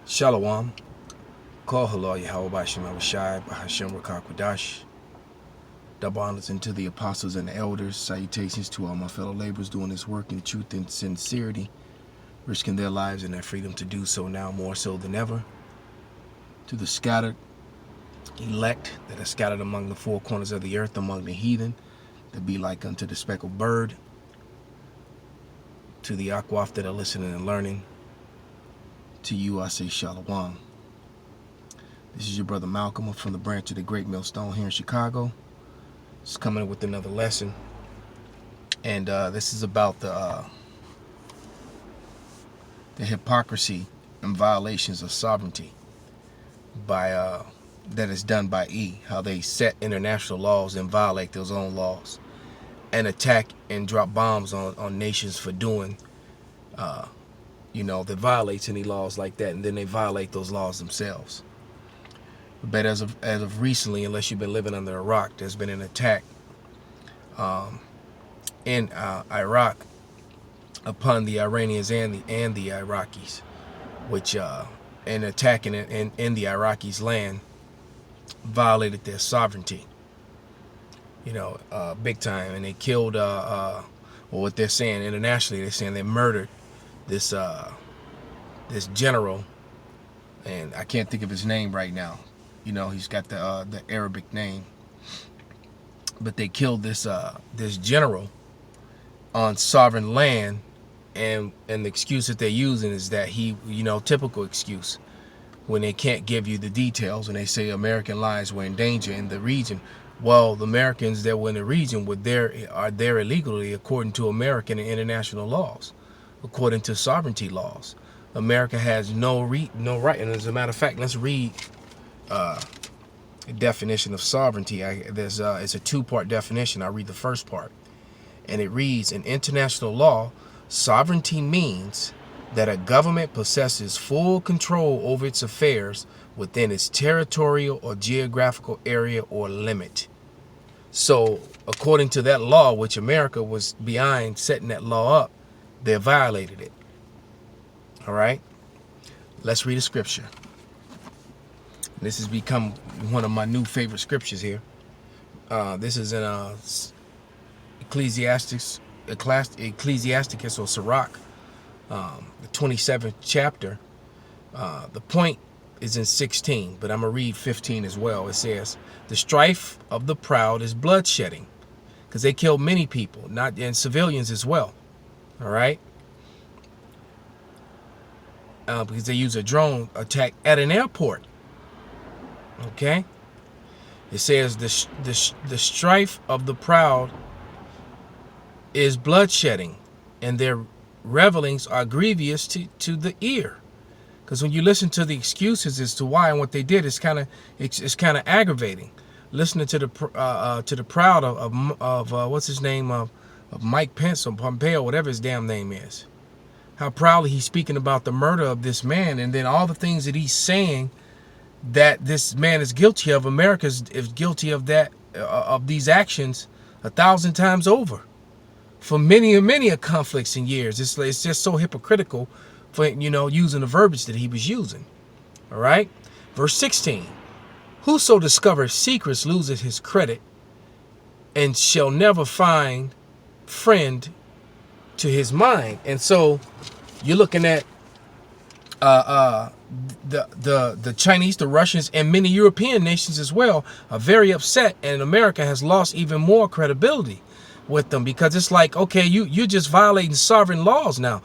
Shalom. Call halal Yahweh Shem Abishai Bahashem Rakakwadash. Double honors unto the apostles and the elders. Salutations to all my fellow laborers doing this work in truth and sincerity, risking their lives and their freedom to do so now more so than ever. To the scattered elect that are scattered among the four corners of the earth, among the heathen, that be like unto the speckled bird. To the Akwaf that are listening and learning. To you I say Shalom. This is your brother Malcolm from the branch of the Great Millstone here in Chicago. It's coming with another lesson. And this is about the hypocrisy and violations of sovereignty by that is done by how they set international laws and violate those own laws and attack and drop bombs on nations for doing that violates any laws like that, and then they violate those laws themselves. But as of recently, unless you've been living under Iraq, there's been an attack in Iraq upon the Iranians and the Iraqis, which in attacking it in the Iraqis' land violated their sovereignty, big time. And they killed, or what they're saying internationally, they're saying they murdered this general, and I can't think of his name right now. He's got the Arabic name, but they killed this general on sovereign land, and the excuse that they're using is that he, typical excuse when they can't give you the details, and they say American lives were in danger in the region. Well, the Americans that were in the region are there illegally according to American and international laws, according to sovereignty laws. America has no right, and as a matter of fact, let's read a definition of sovereignty. It's a two-part definition. I'll read the first part, and it reads: in international law, sovereignty means that a government possesses full control over its affairs within its territorial or geographical area or limit. So, according to that law, which America was behind setting that law up, they violated it. All right, let's read a scripture. This has become one of my new favorite scriptures here. This is in Ecclesiasticus or Sirach, the 27th chapter. The point is in 16, but I'm going to read 15 as well. It says, the strife of the proud is bloodshedding, because they killed many people, and civilians as well. All right. Because they use a drone attack at an airport. Okay. It says the strife of the proud is bloodshedding, and their revelings are grievous to the ear. Because when you listen to the excuses as to why and what they did, it's kind of aggravating. Listening to the proud of what's his name of Mike Pence or Pompeo, whatever his damn name is. How proudly he's speaking about the murder of this man, and then all the things that he's saying that this man is guilty of. America is guilty of that, of these actions 1,000 times over for many conflicts and years. It's just so hypocritical for using the verbiage that he was using. All right, verse 16: whoso discovers secrets loses his credit, and shall never find friend to his mind. And so you're looking at the Chinese, the Russians, and many European nations as well are very upset, and America has lost even more credibility with them, because it's like, okay, you're just violating sovereign laws now.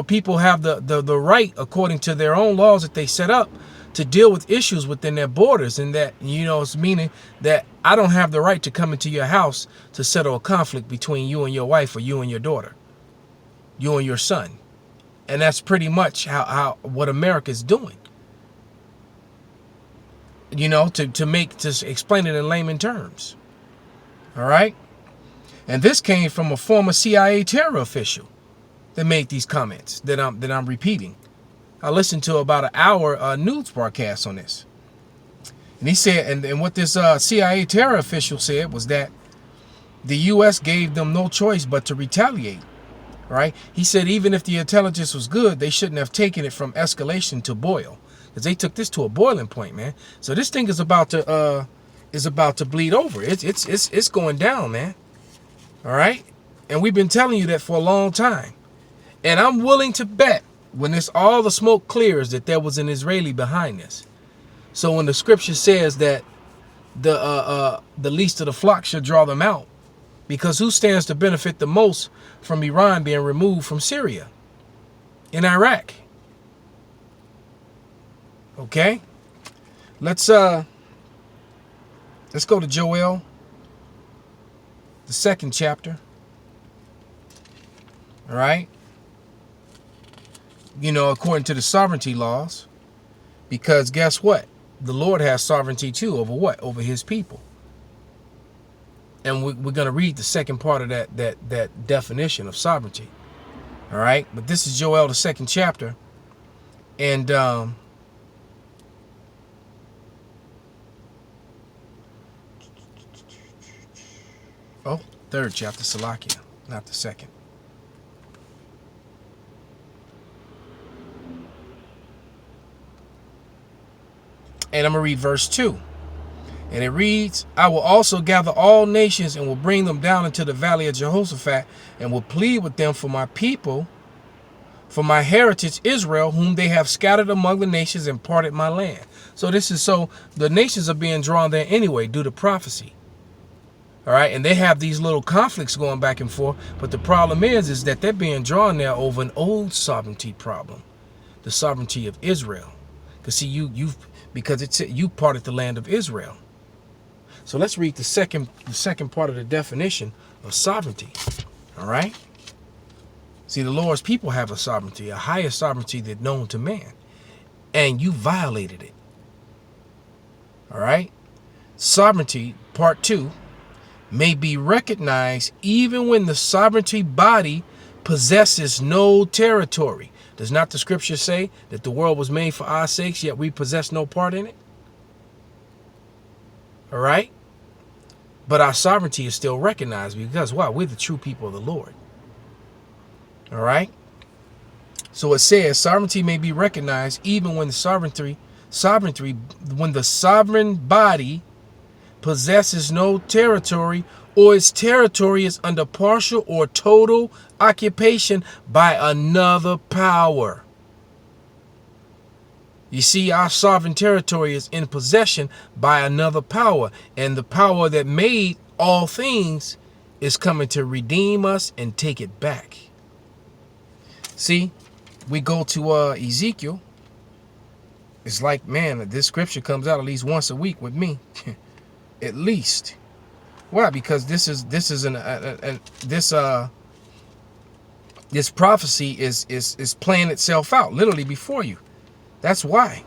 People have the right, according to their own laws that they set up, to deal with issues within their borders, and that it's meaning that I don't have the right to come into your house to settle a conflict between you and your wife, or you and your daughter, you and your son. And that's pretty much how what America's doing. To explain it in layman terms. All right. And this came from a former CIA terror official that made these comments that I'm repeating. I listened to about an hour news broadcast on this. And he said, and what this CIA terror official said was that the U.S. gave them no choice but to retaliate. Right? He said even if the intelligence was good, they shouldn't have taken it from escalation to boil. because they took this to a boiling point, man. So this thing is about to bleed over. It's going down, man. All right, and we've been telling you that for a long time. And I'm willing to bet when all the smoke clears that there was an Israeli behind this. So when the scripture says that the least of the flock should draw them out, because who stands to benefit the most from Iran being removed from Syria in Iraq? Okay, let's go to Joel, the 2nd chapter. All right. You know, according to the sovereignty laws, because guess what? The Lord has sovereignty too over what? Over his people. And we're going to read the second part of that definition of sovereignty. All right. But this is Joel, the 2nd chapter. And oh, 3rd chapter, Salakia, not the 2nd. And I'm going to read verse 2. And it reads, I will also gather all nations and will bring them down into the valley of Jehoshaphat and will plead with them for my people, for my heritage Israel, whom they have scattered among the nations and parted my land. So the nations are being drawn there anyway due to prophecy. All right. And they have these little conflicts going back and forth. But the problem is that they're being drawn there over an old sovereignty problem, the sovereignty of Israel. Because see, you parted the land of Israel. So let's read the second part of the definition of sovereignty. All right. See, the Lord's people have a sovereignty, a higher sovereignty than known to man. And you violated it. All right. Sovereignty, part 2, may be recognized even when the sovereignty body possesses no territory. Does not the scripture say that the world was made for our sakes, yet we possess no part in it? All right. But our sovereignty is still recognized because why? We're the true people of the Lord. All right. So it says sovereignty may be recognized even when the when the sovereign body possesses no territory, or its territory is under partial or total occupation by another power. You see, our sovereign territory is in possession by another power, and the power that made all things is coming to redeem us and take it back. See, we go to Ezekiel. It's like, man, this scripture comes out at least once a week with me. At least. Why? Because this prophecy is playing itself out literally before you. That's why.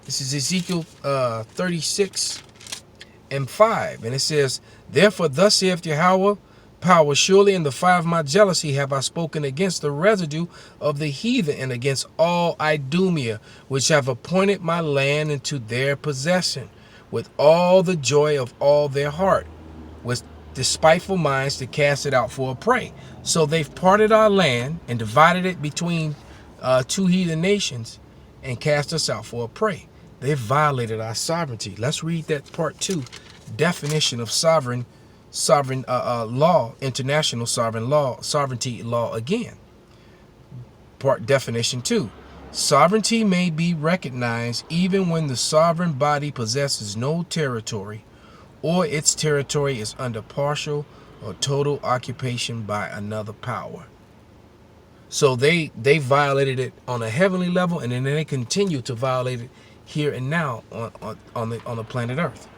This is Ezekiel 36:5, and it says, therefore thus saith Yahweh, power, surely in the fire of my jealousy have I spoken against the residue of the heathen and against all Idumea, which have appointed my land into their possession, with all the joy of all their heart, with despiteful minds to cast it out for a prey. So they've parted our land and divided it between 2 heathen nations and cast us out for a prey. They've violated our sovereignty. Let's read that part 2 definition of sovereign law, international sovereignty law again. Part definition 2. Sovereignty may be recognized even when the sovereign body possesses no territory, or its territory is under partial or total occupation by another power. So they violated it on a heavenly level, and then they continue to violate it here and now on the planet Earth.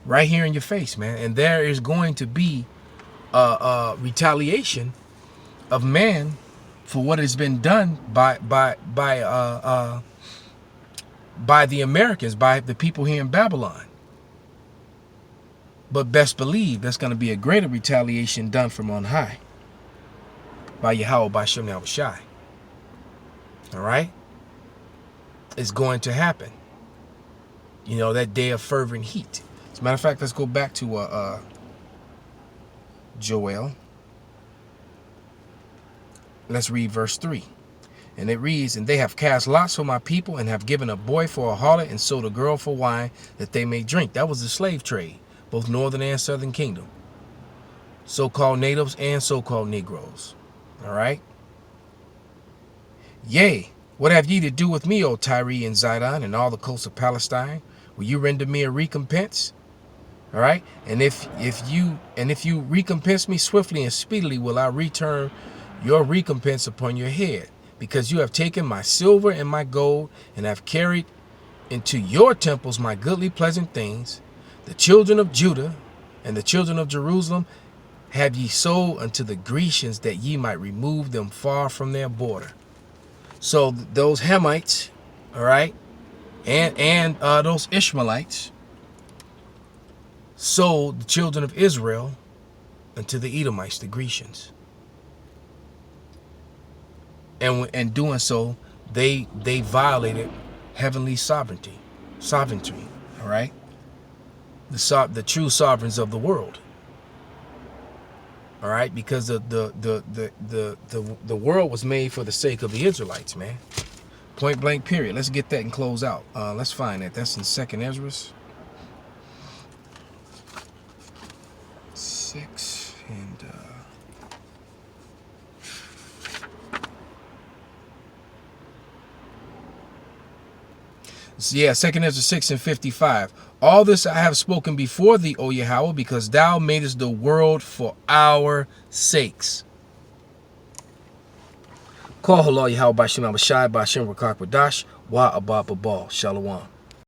Right here in your face, man. And there is going to be retaliation of man for what has been done by the Americans, by the people here in Babylon. But best believe there's going to be a greater retaliation done from on high by Yahweh, by Shem Shai. All right? It's going to happen. You know, that day of fervent heat. As a matter of fact, let's go back to Joel. Let's read verse 3. And it reads, and they have cast lots for my people, and have given a boy for a harlot, and sold a girl for wine, that they may drink. That was the slave trade, both northern and southern kingdom. So-called natives and so-called Negroes. All right. Yea, what have ye to do with me, O Tyre and Zidon, and all the coasts of Palestine? Will you render me a recompense? All right. And if you recompense me swiftly and speedily, will I return your recompense upon your head, because you have taken my silver and my gold, and have carried into your temples my goodly pleasant things. The children of Judah and the children of Jerusalem have ye sold unto the Grecians, that ye might remove them far from their border. So those Hamites, all right, and those Ishmaelites sold the children of Israel unto the Edomites, the Grecians. And doing so, they violated heavenly sovereignty, all right? The true sovereigns of the world. All right, because the world was made for the sake of the Israelites, man. Point blank, period. Let's get that and close out. Let's find that. That's in 2nd Ezra 6 and yeah, 2nd Ezra 6 and 55. All this I have spoken before thee, O Yahweh, because thou madest the world for our sakes. Call Halal Yahweh Bashim Abashai Bashim Rakak Wadash Wa Abba Babal. Shalom.